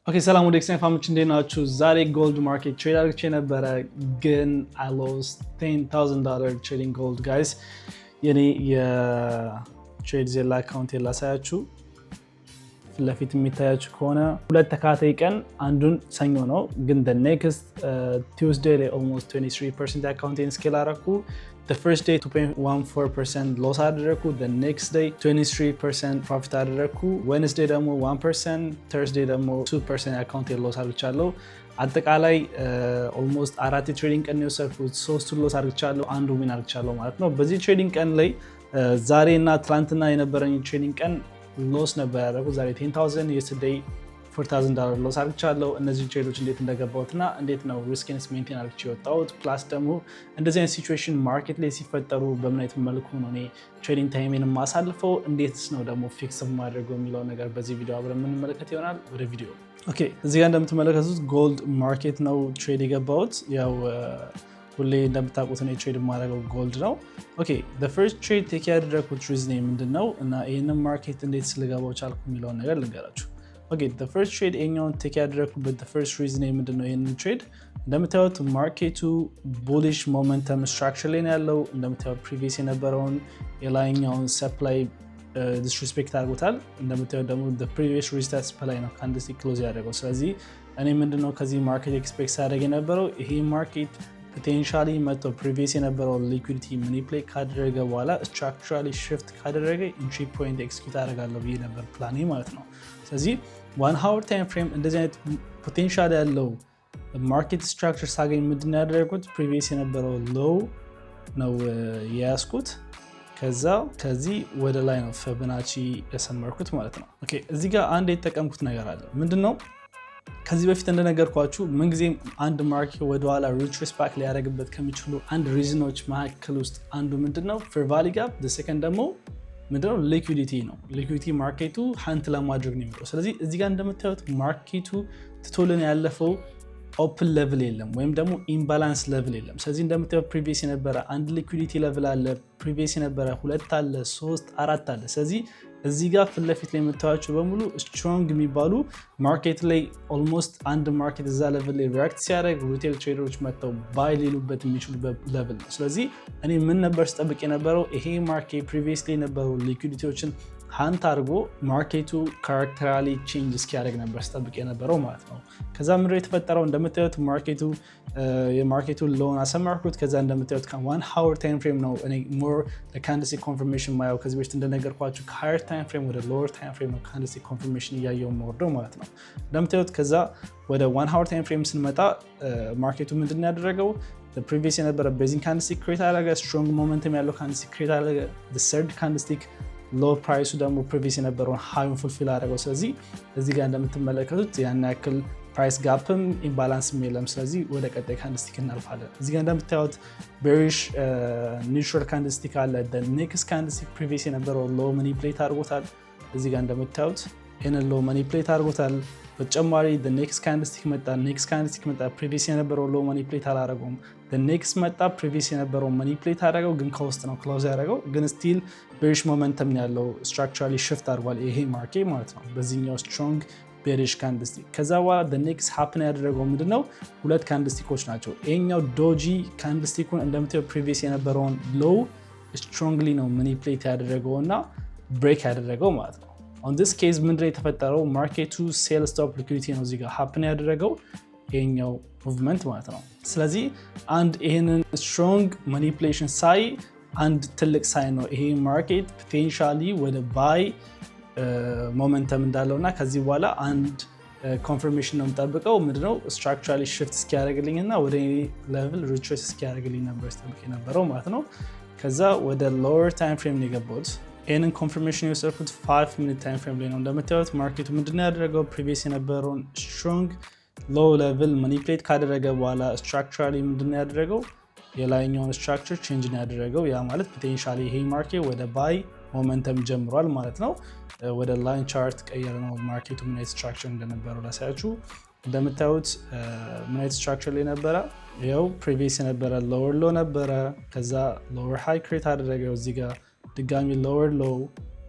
ኦኬ ሰላም ወደ ኤክስቴንድ ፋርሞች እንዴት ናችሁ? ዛሬ ጎልድ ማርኬት ትሬድ አድርጌ ነበረ ግን I lost $10,000 trading gold guys። የኔ የትሬድ ዜላ አካውንት ላሳያችሁ። ፊት ለፊት የሚታያችሁ ከሆነ ሁለት ተካታይ ቀን አንዱን ሰኞ ነው ግን the next Tuesday ላይ almost 23% አካውንቴን ስኬል አደረኩ። The first day 2.14% loss አደረኩ። The next day 23% profit አደረኩ። Wednesday ደግሞ 1%፣ Thursday ደግሞ 2% አካውንቴን ሎስ አድርቻለሁ። አጠቃላይ almost አራት የትሬዲንግ ቀን የወሰድኩት ሶስቱን ሎስ አድርቻለሁ፣ አንዱ ዊን አድርቻለሁ ማለት ነው። በዚህ ትሬዲንግ ቀን ላይ ዛሬ እና ትላንትና የነበረኝ ትሬዲንግ ቀን ሎስ ነበር ያደረኩት። ዛሬ 10,000 yesterday $4,000 ሎስ አድርቻለሁ። እነዚህ ትሬዶች እንዴት እንደገባሁትና እንዴት ነው ሪስክንስ ሜንቴን አድርጌ የወጣሁት ፕላስ ደግሞ እንደዚህ አይነት ሲቹዌሽን ማርኬት ላይ ሲፈጠሩ በምን አይነት መልኩ ነው እኔ ትሬዲንግ ታይሜን የማሳልፈው እንዴትስ ነው ደግሞ ፊክስ ማድረገው የሚለው ነገር በዚህ ቪዲዮ አብረን የምንመለከት ይሆናል። ወደ ቪዲዮ ኦኬ። እዚህ ጋር እንደምትመለከቱት ጎልድ ማርኬት ነው ትሬድ የገባሁት። ያው ሁሌ እንደምታውቁት ነው ትሬድ የማደርገው ጎልድ ነው። ኦኬ the first trade ቴክ ያደረኩት ሪዝን ምንድነው እና ይሄንን ማርኬት እንዴት ስለገባው ቻልኩ የሚለውን ነገር ልንገራችሁ። Okay, the first trade ኤኛውን ቴክ ያደረኩበት the first reason ምንድነው ይሄንን ትሬድ እንደምታዩት ማርኬቱ bullish momentum structure ላይ ነው ያለው። እንደምታዩት previous የነበረውን የላይኛውን ሰፕላይ disrespect አድርጎታል። እንደምታዩት ደግሞ the previous resistance ላይ ነው ካንድልስቲክ ክሎዝ ያደረገው። ስለዚህ እኔ ምንድነው ከዚህ ማርኬት ኤክስፔክት አደረገ የነበረው ይሄ ማርኬት ፖቴንሻሊ መጥቶ previous የነበረው ሊኩዊዲቲ ማኒፑሌት ካደረገ በኋላ structurally shift ካደረገ entry point execute አደርጋለሁ ብዬ ነበር ፕላኔ ማለት ነው። ስለዚህ 1 hour time frame እንደዚህ አይነት ፖቴንሻል ያለው ማርኬት ስትራክቸር ሳገኝ ምንድን ያደረኩት previous የነበረው ሎው ነው የያዝኩት። ከዚህ ወደ ላይ ነው ፊቦናቺ የሰመርኩት ማለት ነው። ኦኬ እዚህ ጋር አንድ የተጠቀምኩት ነገር አለ። ምንድነው? ከዚህ በፊት እንደነገርኳችሁ ምንጊዜም አንድ ማርኬት ወደ ኋላ ሪትሬስ ባክ ሊያደርግበት ከሚችሉ አንድ ሪዝኖች መካከል ውስጥ አንዱ ምንድነው? ፌር ቫልዩ ጋፕ። ሰከንድ ደግሞ ምንድነው? ሊኩዊዲቲ ነው። ሊኩዊዲቲ ማርኬቱ ሀንት ለማድረግ ነው የሚለው። ስለዚህ እዚህ ጋር እንደምታዩት ማርኬቱ ትቶልን ያለፈው ኦፕን ሌቭል የለም ወይም ደግሞ ኢምባላንስ ሌቭል የለም። ስለዚህ እንደምታዩት ፕሪቪየስ የነበረ አንድ ሊኩዊዲቲ ሌቭል አለ፣ ፕሪቪየስ የነበረ ሁለት አለ፣ 3 4 አለ። ስለዚህ እዚህ ጋር ፊት ለፊት ላይ የምታዩቸው በሙሉ ስትሮንግ የሚባሉ ማርኬት ላይ ኦልሞስት አንድ ማርኬት እዛ ሌቭል ላይ ሪያክት ሲያደርግ ሪቴል ትሬደሮች መጥተው ባይ ሊሉበት የሚችሉበት ሌቭል ነው። ስለዚህ እኔ ምን ነበር ስጠብቅ የነበረው ይሄ ማርኬት ፕሪቪየስ ላይ የነበሩ ሊኩዊዲቲዎችን ሀንት አድርጎ ማርኬቱ ካራክተራሊ ቼንጅ እስኪያደርግ ነበር ስጠብቅ የነበረው ማለት ነው። ከዛ ምድር የተፈጠረው እንደምታዩት የማርኬቱ ሎውን አሰማርኩት። ከዛ እንደምታዩት ከ1 hour ታይም ፍሬም ነው እኔ ሞር ለካንድልስቲክ ኮንፈርሜሽን ማየው። ከዚህ በፊት እንደነገርኳችሁ ከሃየር ታይም ፍሬም ወደ ሎወር ታይም ፍሬም ነው ካንድልስቲክ ኮንፈርሜሽን እያየው መወርደው ማለት ነው። እንደምታዩት ከዛ ወደ 1 hour ታይም ፍሬም ስንመጣ ማርኬቱ ምንድን ያደረገው ፕሪቪየስ የነበረ ቤዚክ ካንድልስቲክ ክሬት አደረገ፣ ስትሮንግ ሞመንተም ያለው ካንድልስቲክ ክሬት አደረገ። ሰርድ ካንድልስቲክ ሎ ፕራይሱ ደግሞ ፕሪቪየስ የነበረውን ሃዩን ፉልፊል አደረገው። ስለዚህ እዚህ ጋር እንደምትመለከቱት ያን ያክል ፕራይስ ጋፕም ኢምባላንስም የለም። ስለዚህ ወደ ቀጣይ ካንድልስቲክ እናልፋለን። እዚህ ጋር እንደምታዩት ቤሪሽ ኒውትራል ካንድልስቲክ አለ። ኔክስት ካንድልስቲክ ፕሪቪየስ የነበረው ሎ ማኒፑሌት አድርጎታል። እዚህ ጋር እንደምታዩት ይህንን ሎ ማኒፑሌት አድርጎታል። በተጨማሪ ኔክስት ካንድልስቲክ መጣ፣ ፕሪቪየስ የነበረው ሎ ማኒፑሌት አላደረገውም። ኔክስት መጣ፣ ፕሪቪየስ የነበረው ማኒፑሌት አደረገው፣ ግን ከውስጥ ነው ክሎዝ ያደረገው። ግን ስቲል ቤሪሽ ሞመንተም ያለው ስትራክቸራሊ ሽፍት አድርጓል ይሄ ማርኬት ማለት ነው በዚህኛው ስትሮንግ ቤሪሽ ካንድልስቲክ። ከዛ በኋላ ኔክስት ሀፕን ያደረገው ምንድነው? ሁለት ካንድልስቲኮች ናቸው። ይሄኛው ዶጂ ካንድልስቲኩን እንደምታየው ፕሪቪየስ የነበረውን ሎው ስትሮንግሊ ነው ማኒፑሌት ያደረገው እና ብሬክ ያደረገው ማለት ነው። ኦን ዲስ ኬዝ ምንድነው የተፈጠረው? ማርኬቱ ሴል ስቶፕ ሊኩዊዲቲ ነው እዚህ ጋር ሀፕን ያደረገው ይሄኛው ሙቭመንት ማለት ነው። ስለዚህ አንድ ይሄንን ስትሮንግ ማኒፑሌሽን ሳይ አንድ ትልቅ ሳይን ነው ይሄ ማርኬት ፖቴንሻሊ ወደ ባይ ሞመንተም እንዳለው እና ከዚህ በኋላ አንድ ኮንፈርሜሽን ነው የምጠብቀው ምንድነው ስትራክቸራሊ ሽፍት እስኪያደርግልኝ እና ወደ ሌቭል ሪትሬስ እስኪያደርግልኝ ነበር ስጠብቅ የነበረው ማለት ነው። ከዛ ወደ ሎወር ታይም ፍሬም ነው የገባሁት። ይህንን ኮንፈርሜሽን የወሰድኩት 5 ሚኒት ታይም ፍሬም ላይ ነው። እንደምታዩት ማርኬቱ ምንድነው ያደረገው? ፕሪቪየስ የነበረውን ስትሮንግ ሎው ሌቭል ማኒፑሌት ካደረገ በኋላ ስትራክቸራሊ ምንድነው ያደረገው? የላይኛውን ስትራክቸር ቼንጅ ነው ያደረገው። ያ ማለት ፖቴንሻሊ ይሄ ማርኬት ወደ ባይ ሞመንተም ጀምሯል ማለት ነው። ወደ ላይን ቻርት ቀየረ ነው ማርኬቱ ምን አይነት ስትራክቸር እንደነበረው ላሳያችሁ። እንደምታዩት ምን አይነት ስትራክቸር ላይ ነበረ? ይኸው ፕሪቪየስ የነበረ ሎወር ሎ ነበረ። ከዛ ሎወር ሃይ ክሬት አደረገው እዚህ ጋር ድጋሚ ሎወር ሎ፣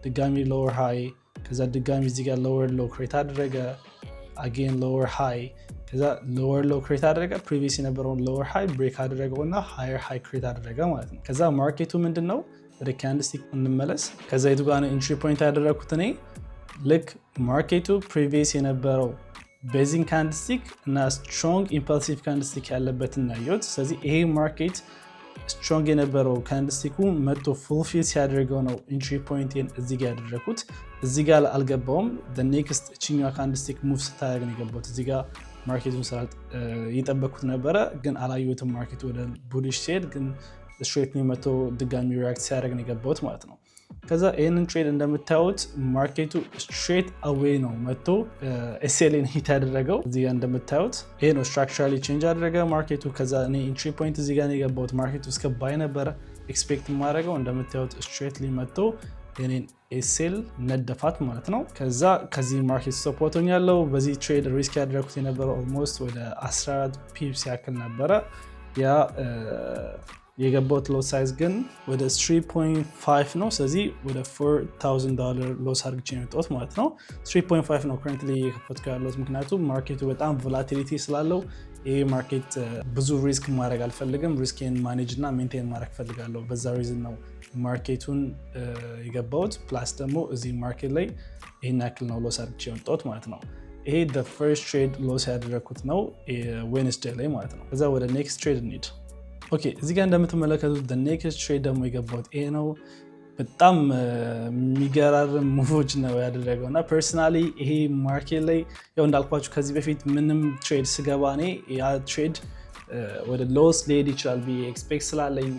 ድጋሚ ሎወር ሃይ፣ ከዛ ድጋሚ እዚህ ጋር ሎወር ሎ ክሬት አደረገ። again lower high ከዛ lower low create አደረገ previous የነበረውን lower high break አደረገውና higher high create አደረገ ማለት ነው ከዛ ማርኬቱ ምንድነው ወደ candlestick እንመለስ ከዛ የቱ ጋር ነው entry point ያደረኩት እኔ ልክ ማርኬቱ previous የነበረው basing candlestick እና strong impulsive candlestick ያለበትን ነው ስለዚህ ይሄ ማርኬት strong የነበረው candlestick መጥቶ fulfill ሲያደርገው ነው entry point እዚህ ጋር ያደረኩት እዚህ ጋር አልገባውም the next እቺኛው candlestick move ስታደርግ ነው የገባሁት እዚህ ጋር ማርኬቱን ሰራት እየጠበቅኩት ነበረ ግን አላየሁትም ማርኬቱ ወደ bullish ሲሄድ ግን straight ነው መጥቶ ድጋሚ react ሲያደርግ ነው የገባሁት ማለት ነው ከዛ ይሄንን ትሬድ እንደምታዩት ማርኬቱ straight away ነው መጥቶ SLን ሂት ያደረገው እዚህ ጋር እንደምታዩት ይሄ ነው structurally change አደረገ ማርኬቱ ከዛ እኔ entry point እዚህ ጋር ነው የገባሁት ማርኬቱ እስከ ባይ ነበር ኤክስፔክት ማድረገው እንደምታዩት straightly መጥቶ የኔን SL ነደፋት ማለት ነው ከዛ ከዚህ ማርኬት ሰፖርት ሆኛለሁ በዚህ ትሬድ ሪስክ ያደረኩት የነበረው almost ወደ 14 ፒፕስ ያክል ነበረ ያ የገባሁት ሎስ ሳይዝ ግን ወደ 3.5 ነው ስለዚህ ወደ $4,000 ሎስ አድርጌ ነው የወጣሁት ማለት ነው 3.5 ነው currently የከፈትኩ ያለሁት ምክንያቱም ማርኬቱ በጣም ቮላቲሊቲ ስላለው ይሄ ማርኬት ብዙ ሪስክ ማድረግ አልፈልግም ሪስኬን ማኔጅ እና ሜንቴን ማድረግ ፈልጋለሁ በዛ ሪዝን ነው ማርኬቱን የገባሁት ፕላስ ደግሞ እዚህ ማርኬት ላይ ይሄን ያክል ነው ሎስ አድርጌ የወጣሁት ማለት ነው ይሄ the first trade ሎስ ያደረኩት ነው ዌድነስዴይ ላይ ማለት ነው ከዛ ወደ next trade እንሂድ ኦኬ እዚህ ጋር እንደምትመለከቱት the next trade ደግሞ የገባሁት ይሄ ነው በጣም የሚገራርም ሙቮች ነው ያደረገው እና ፐርሰናሊ ይሄ ማርኬት ላይ ያው እንዳልኳችሁ ከዚህ በፊት ምንም ትሬድ ስገባ እኔ ያ ትሬድ ወደ ሎስ ሊሄድ ይችላል ብዬ ኤክስፔክት ስላለኝ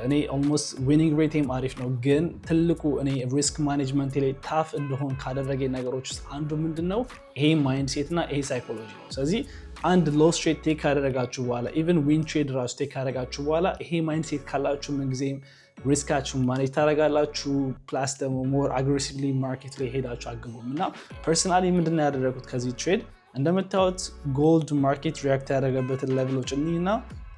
እኔ ኦልሞስት ዊኒንግ ሬቴም አሪፍ ነው ግን ትልቁ እኔ ሪስክ ማኔጅመንት ላይ ታፍ እንደሆን ካደረገኝ ነገሮች ውስጥ አንዱ ምንድነው ይሄ ማይንድሴት እና ይሄ ሳይኮሎጂ ነው ስለዚህ አንድ ሎስ ትሬድ ቴክ ካደረጋችሁ በኋላ ኢቭን ዊን ትሬድ ራሱ ቴክ ካደረጋችሁ በኋላ ይሄ ማይንድሴት ካላችሁ ምንጊዜም ሪስካችሁን ማኔጅ ታደርጋላችሁ ፕላስ ደግሞ ሞር አግሬሲቭሊ ማርኬት ላይ ሄዳችሁ አግቡም እና ፐርሰናሊ ምንድነው ያደረኩት ከዚህ ትሬድ እንደምታዩት ጎልድ ማርኬት ሪያክት ያደረገበትን ሌቭሎች እና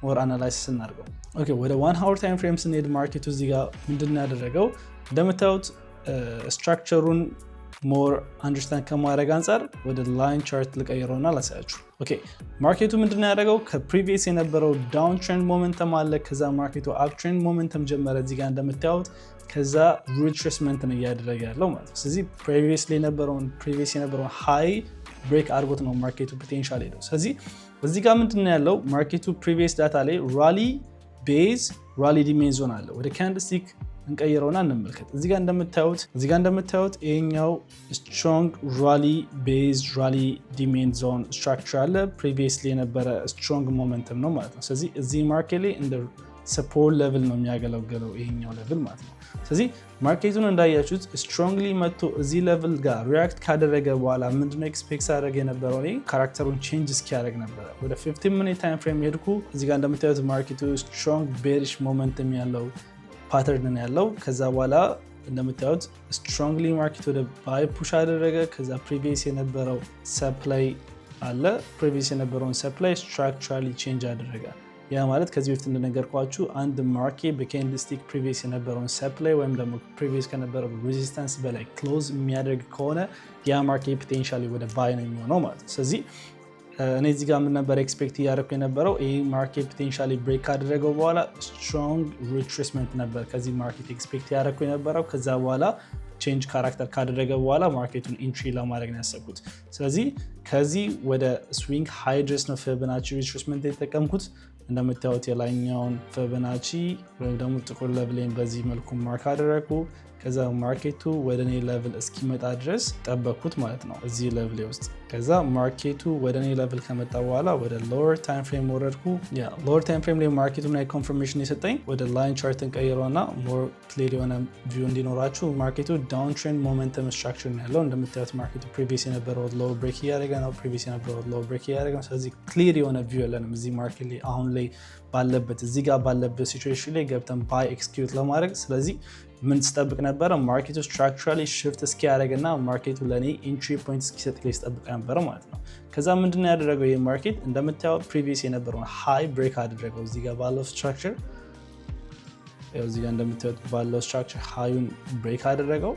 ሞር አናላይሲስ እናድርገው ኦኬ ወደ 1 hour time frame ስንሄድ ማርኬቱ እዚህ ጋር ምንድነው ያደረገው እንደምታዩት ስትራክቸሩን ሞር አንደርስታንድ ከማድረግ አንፃር ወደ ላይን ቻርት ልቀይረውና ላሳያችሁ ኦኬ ማርኬቱ ምንድነው ያደረገው ከፕሪቪየስ የነበረው ዳውን ትሬንድ ሞመንተም አለ ከዛ ማርኬቱ አፕ ትሬንድ ሞመንተም ጀመረ እዚህ ጋር እንደምታዩት ከዛ ሪትሬስመንት ነው እያደረገ ያለው ማለት ነው ስለዚህ ፕሪቪየስ የነበረውን ሃይ ብሬክ አድርጎት ነው ማርኬቱ ፖቴንሻል ሄደው ስለዚህ እዚህ ጋር ምንድነው ያለው ማርኬቱ ፕሪቪየስ ዳታ ላይ ራሊ ቤዝ ራሊ ዲሜን ዞን አለ ወደ ካንድልስቲክ እንቀይረውና እንመልከት እዚህ ጋር እንደምታዩት ይሄኛው ስትሮንግ ራሊ ቤዝ ራሊ ዲሜን ዞን ስትራክቸር አለ ፕሪቪየስሊ የነበረ ስትሮንግ ሞመንተም ነው ማለት ነው ስለዚህ እዚህ ማርኬት ላይ እንደ ሰፖርት ሌቭል ነው የሚያገለግለው ይሄኛው ሌቭል ማለት ነው ስለዚህ ማርኬቱን እንዳያችሁት ስትሮንግሊ መጥቶ እዚህ ሌቭል ጋር ሪያክት ካደረገ በኋላ ምንድነው ኤክስፔክት አደረገ የነበረው እኔ ካራክተሩን ቼንጅ እስኪያደርግ ነበረ ወደ 15 ሚኒት ታይም ፍሬም ሄድኩ እዚህ ጋር እንደምታዩት ማርኬቱ ስትሮንግ ቤሪሽ ሞመንተም ያለው ፓተርን ያለው ከዛ በኋላ እንደምታዩት ስትሮንግሊ ማርኬት ወደ ባይ ፑሽ አደረገ ከዛ ፕሪቪየስ የነበረው ሰፕላይ አለ ፕሪቪየስ የነበረውን ሰፕላይ ስትራክቸራሊ ቼንጅ አደረገ ያ ማለት ከዚህ በፊት እንደነገርኳችሁ አንድ ማርኬት በካንድልስቲክ ፕሪቪየስ የነበረውን ሰፕላይ ወይም ደግሞ ፕሪቪየስ ከነበረው ሬዚስታንስ በላይ ክሎዝ የሚያደርግ ከሆነ ያ ማርኬት ፖቴንሻሊ ወደ ባይ ነው የሚሆነው ማለት ነው ስለዚህ እኔ እዚህ ጋር ምን ነበር ኤክስፔክት እያደረኩ የነበረው ይሄ ማርኬት ፖቴንሻሊ ብሬክ ካደረገው በኋላ ስትሮንግ ሪትሬስመንት ነበር ከዚህ ማርኬት ኤክስፔክት እያደረኩ የነበረው ከዛ በኋላ ቼንጅ ካራክተር ካደረገ በኋላ ማርኬቱን ኢንትሪ ለማድረግ ነው ያሰብኩት ስለዚህ ከዚህ ወደ ስዊንግ ሃይ ድረስ ነው ፊቦናቺ ሪትሬስመንት የተጠቀምኩት እንደምታዩት የላይኛውን ፊቦናቺ ወይም ደግሞ ጥቁር ሌቭልን በዚህ መልኩ ማርክ አደረኩ ከዛ ማርኬቱ ወደ እኔ ሌቭል እስኪመጣ ድረስ ጠበቅኩት ማለት ነው እዚህ ሌቭል ውስጥ ከዛ ማርኬቱ ወደ እኔ ሌቭል ከመጣ በኋላ ወደ ሎወር ታይም ፍሬም ወረድኩ ሎወር ታይም ፍሬም ላይ ማርኬቱ ላይ ኮንፈርሜሽን የሰጠኝ ወደ ላይን ቻርት እንቀይረውና ሞር ክሊር የሆነ ቪው እንዲኖራችሁ ማርኬቱ ዳውን ትሬንድ ሞመንተም ስትራክቸር ነው ያለው እንደምታዩት ማርኬቱ ፕሪቪየስ የነበረው ሎው ብሬክ እያደረገ ነው ፕሪቪየስ የነበረው ሎው ብሬክ እያደረገ ነው ስለዚህ ክሊር የሆነ ቪው የለንም እዚህ ማርኬት ላይ አሁን ላይ ባለበት እዚህ ጋር ባለበት ሲቹዌሽን ላይ ገብተን ባይ ኤክስኪዩት ለማድረግ ስለዚህ ምን ስጠብቅ ነበረ ማርኬቱ ስትራክቸራሊ ሽፍት እስኪያደርግና ማርኬቱ ለኔ ኢንትሪ ፖይንት እስኪሰጥ ላይ ስጠብቅ ነበረ ማለት ነው ከዛ ምንድነው ያደረገው ይሄ ማርኬት እንደምታየው ፕሪቪየስ የነበረውን ሃይ ብሬክ አደረገው እዚህ ጋር ባለው ስትራክቸር እዚህ ጋር እንደምታዩት ባለው ስትራክቸር ሃዩን ብሬክ አደረገው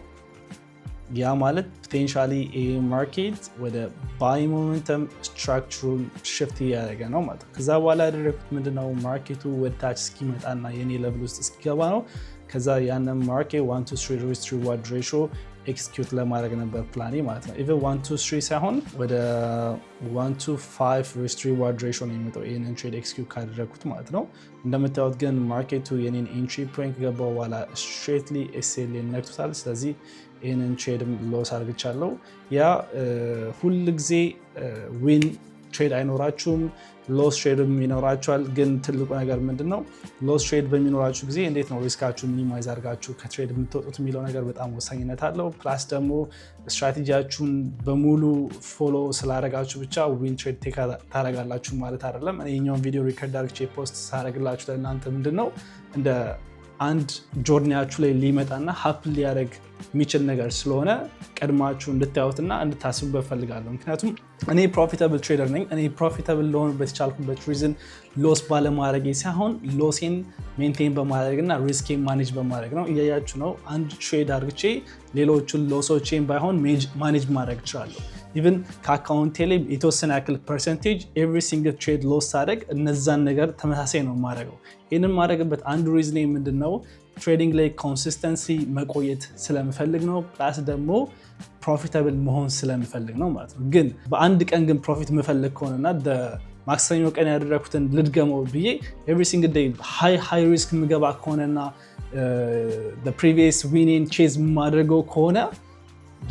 ያ ማለት ፖቴንሻሊ ኤ ማርኬት ወደ ባይ ሞመንተም ስትራክቸሩን ሽፍት እያደረገ ነው ማለት ነው። ከዛ በኋላ ያደረኩት ምንድነው ማርኬቱ ወደ ታች እስኪመጣና የኔ ሌቭል ውስጥ እስኪገባ ነው። ከዛ ያንን ማርኬት 1 to 3 risk reward ratio ኤክስኪዩት ለማድረግ ነበር ፕላኔ ማለት ነው። ኢቨን 1 to 3 ሳይሆን ወደ 1 to 5 risk reward ratio ነው የሚመጣው ይህንን ትሬድ ኤክስኪዩት ካደረግኩት ማለት ነው። እንደምታዩት ግን ማርኬቱ የኔን ኤንትሪ ፖይንት ገባው በኋላ ስትሬትሊ ኤስኤል ነክቶታል። ስለዚህ ይህንን ትሬድም ሎስ አድርግቻለሁ። ያ ሁል ጊዜ ዊን ትሬድ አይኖራችሁም፣ ሎስ ትሬድም ይኖራችኋል። ግን ትልቁ ነገር ምንድነው ሎስ ትሬድ በሚኖራችሁ ጊዜ እንዴት ነው ሪስካችሁ ሚኒማይዝ አድርጋችሁ ከትሬድ የምትወጡት የሚለው ነገር በጣም ወሳኝነት አለው። ፕላስ ደግሞ ስትራቴጂያችሁን በሙሉ ፎሎ ስላደረጋችሁ ብቻ ዊን ትሬድ ቴክ ታደርጋላችሁ ማለት አይደለም። እኛውን ቪዲዮ ሪከርድ አድርጌ ፖስት ሳደርግላችሁ ለእናንተ ምንድነው እንደ አንድ ጆርኒያችሁ ላይ ሊመጣና ሀፕን ሊያደርግ የሚችል ነገር ስለሆነ ቀድማችሁ እንድታዩትና እንድታስቡበት ፈልጋለሁ። ምክንያቱም እኔ ፕሮፊታብል ትሬደር ነኝ። እኔ ፕሮፊታብል ለሆንበት የቻልኩበት ሪዝን ሎስ ባለማድረጌ ሳይሆን ሎሴን ሜንቴን በማድረግና ሪስኬን ማኔጅ በማድረግ ነው። እያያችሁ ነው። አንድ ትሬድ አድርግቼ ሌሎቹን ሎሶቼን ባይሆን ማኔጅ ማድረግ እችላለሁ። ኢቨን ከአካውንቴ ላይ የተወሰነ ያክል ፐርሰንቴጅ ኤቭሪ ሲንግል ትሬድ ሎስ ሳደርግ እነዛን ነገር ተመሳሳይ ነው የማደርገው። ይህንን ማድረግበት አንዱ ሪዝኔ ምንድነው ትሬዲንግ ላይ ኮንሲስተንሲ መቆየት ስለምፈልግ ነው። ፕላስ ደግሞ ፕሮፊታብል መሆን ስለምፈልግ ነው ማለት ነው። ግን በአንድ ቀን ግን ፕሮፊት የምፈልግ ከሆነና ማክሰኞ ቀን ያደረኩትን ልድገመው ብዬ ኤቭሪ ሲንግል ዴይ ሃይ ሪስክ የምገባ ከሆነና ፕሪቪየስ ዊኔን ቼዝ የማደርገው ከሆነ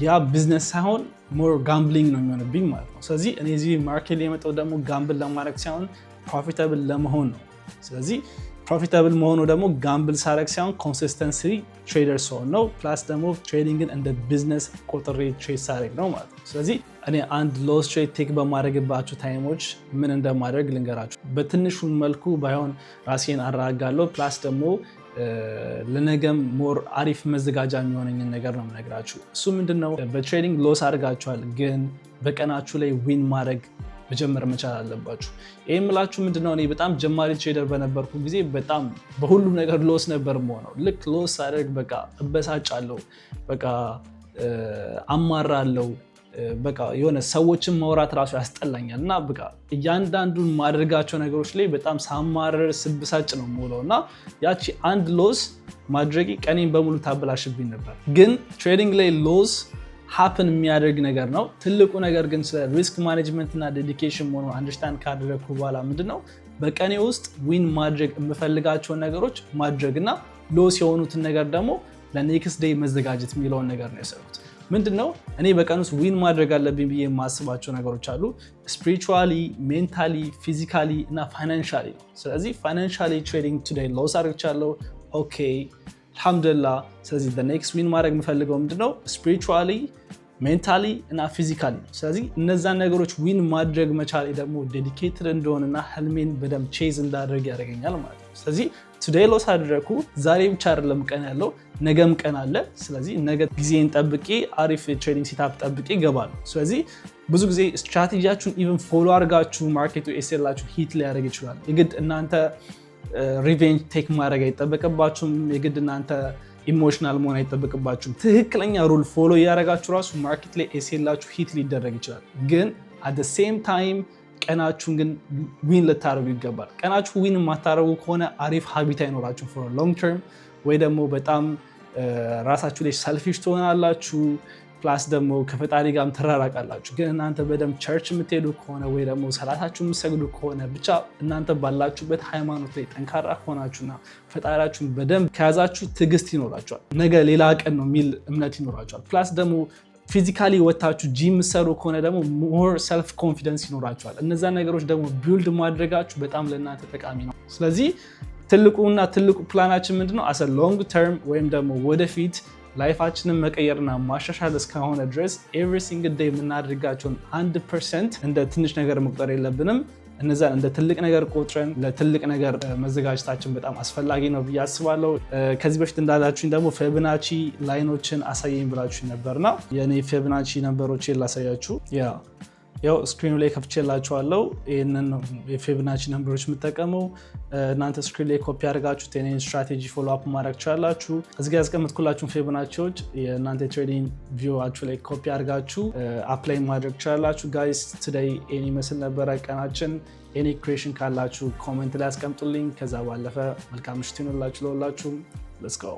ያ ቢዝነስ ሳይሆን ሞር ጋምብሊንግ ነው የሚሆንብኝ ማለት ነው። ስለዚህ እኔ እዚህ ማርኬት ላይ የመጣው ደግሞ ጋምብል ለማድረግ ሳይሆን ፕሮፊታብል ለመሆን ነው። ስለዚህ ፕሮፊታብል መሆኑ ደግሞ ጋምብል ሳረግ ሳይሆን ኮንሲስተንሲ ትሬደር ሲሆን ነው። ፕላስ ደግሞ ትሬዲንግን እንደ ቢዝነስ ቆጥሬ ትሬድ ሳረግ ነው ማለት ነው። ስለዚህ እኔ አንድ ሎስ ትሬድ ቴክ በማድረግባቸው ታይሞች ምን እንደማድረግ ልንገራችሁ። በትንሹ መልኩ ባይሆን ራሴን አረጋጋለሁ። ፕላስ ደግሞ ለነገም ሞር አሪፍ መዘጋጃ የሚሆነኝን ነገር ነው የምነግራችሁ። እሱ ምንድነው በትሬዲንግ ሎስ አድርጋችኋል፣ ግን በቀናችሁ ላይ ዊን ማድረግ መጀመር መቻል አለባችሁ። ይህ የምላችሁ ምንድነው እኔ በጣም ጀማሪ ትሬደር በነበርኩ ጊዜ በጣም በሁሉም ነገር ሎስ ነበር የምሆነው። ልክ ሎስ ሳደርግ በቃ እበሳጫለሁ፣ በቃ አማራለሁ፣ በቃ የሆነ ሰዎችን ማውራት ራሱ ያስጠላኛል እና በቃ እያንዳንዱን ማድረጋቸው ነገሮች ላይ በጣም ሳማረር ስብሳጭ ነው የምውለው እና ያቺ አንድ ሎስ ማድረጊ ቀኔን በሙሉ ታበላሽብኝ ነበር። ግን ትሬዲንግ ላይ ሎስ ሀፕን የሚያደርግ ነገር ነው። ትልቁ ነገር ግን ስለ ሪስክ ማኔጅመንት እና ዴዲኬሽን መሆኑን አንደርስታንድ ካደረግኩ በኋላ ምንድነው በቀኔ ውስጥ ዊን ማድረግ የምፈልጋቸውን ነገሮች ማድረግ እና ሎስ የሆኑትን ነገር ደግሞ ለኔክስት ዴይ መዘጋጀት የሚለውን ነገር ነው የሰሩት። ምንድነው እኔ በቀን ውስጥ ዊን ማድረግ አለብኝ ብዬ የማስባቸው ነገሮች አሉ። ስፒሪቹዋሊ፣ ሜንታሊ፣ ፊዚካሊ እና ፋይናንሻሊ ነው። ስለዚህ ፋይናንሻሊ ትሬዲንግ ቱዴይ ሎስ አድርግቻለሁ። ኦኬ አልሐምዱሊላህ። ስለዚህ ኔክስት ዊን ማድረግ የምፈልገው ምንድነው ስፒሪቹዋሊ፣ ሜንታሊ እና ፊዚካሊ ነው። ስለዚህ እነዛን ነገሮች ዊን ማድረግ መቻሌ ደግሞ ዴዲኬትድ እንደሆነና ህልሜን በደንብ ቼዝ እንዳደርግ ያደርገኛል ማለት ነው። ስለዚህ ቱዴይ ሎስ አደረኩ። ዛሬ ብቻ አይደለም ቀን ያለው፣ ነገም ቀን አለ። ስለዚህ ነገ ጊዜን ጠብቄ አሪፍ ትሬዲንግ ሴታፕ ጠብቄ ይገባሉ። ስለዚህ ብዙ ጊዜ ስትራቴጂያችሁን ኢቨን ፎሎ አድርጋችሁ ማርኬቱ ኤስኤላችሁ ሂት ሊያደርግ ይችላል። የግድ እናንተ ሪቬንጅ ቴክ ማድረግ አይጠበቅባችሁም። የግድ እናንተ ኢሞሽናል መሆን አይጠበቅባችሁም። ትክክለኛ ሩል ፎሎ እያደረጋችሁ ራሱ ማርኬት ላይ ኤስኤላችሁ ሂት ሊደረግ ይችላል። ግን አት ሴም ታይም ቀናችሁን ግን ዊን ልታደርጉ ይገባል። ቀናችሁ ዊን የማታደርጉ ከሆነ አሪፍ ሀቢት አይኖራችሁ ፎር ሎንግ ተርም፣ ወይ ደግሞ በጣም ራሳችሁ ላይ ሰልፊሽ ትሆናላችሁ። ፕላስ ደግሞ ከፈጣሪ ጋርም ትራራቃላችሁ። ግን እናንተ በደንብ ቸርች የምትሄዱ ከሆነ ወይ ደግሞ ሰላታችሁ የምትሰግዱ ከሆነ ብቻ እናንተ ባላችሁበት ሃይማኖት ላይ ጠንካራ ከሆናችሁና ፈጣሪያችሁን በደንብ ከያዛችሁ ትዕግስት ይኖራችኋል። ነገ ሌላ ቀን ነው የሚል እምነት ይኖራችኋል። ፕላስ ደግሞ ፊዚካሊ ወታችሁ ጂም የምትሰሩ ከሆነ ደግሞ ሞር ሰልፍ ኮንፊደንስ ይኖራችኋል። እነዛ ነገሮች ደግሞ ቢልድ ማድረጋችሁ በጣም ለእናንተ ጠቃሚ ነው። ስለዚህ ትልቁ ፕላናችን ምንድነው? አሰ ሎንግ ተርም ወይም ደግሞ ወደፊት ላይፋችንን መቀየርና ማሻሻል እስከሆነ ድረስ ኤቭሪ ሲንግል ዴይ የምናደርጋቸውን 1% እንደ ትንሽ ነገር መቁጠር የለብንም። እነዛን እንደ ትልቅ ነገር ቆጥረን ለትልቅ ነገር መዘጋጀታችን በጣም አስፈላጊ ነው ብዬ አስባለሁ። ከዚህ በፊት እንዳላችሁኝ ደግሞ ፊቦናቺ ላይኖችን አሳየኝ ብላችሁ ነበርና የኔ ፊቦናቺ ነምበሮችን ላሳያችሁ። ያው ስክሪኑ ላይ ከፍቼላችኋለሁ ይሄንን የፊቦናቺ ነምበሮች የምትጠቀመው እናንተ ስክሪን ላይ ኮፒ አድርጋችሁ የኔን ስትራቴጂ ፎሎ አፕ ማድረግ ትችላላችሁ። እዚህ ጋር ያስቀመጥኩላችሁን ፊቦናቺዎች የእናንተ ትሬዲንግ ቪዋችሁ ላይ ኮፒ አድርጋችሁ አፕላይ ማድረግ ትችላላችሁ። ጋይስ ቱዴይ ኤኒ መስል ነበረ ቀናችን። ኤኒ ክሬሽን ካላችሁ ኮሜንት ላይ አስቀምጡልኝ። ከዛ ባለፈ መልካም ምሽት ይሁንላችሁ ለሁላችሁም። ሌትስ ጎ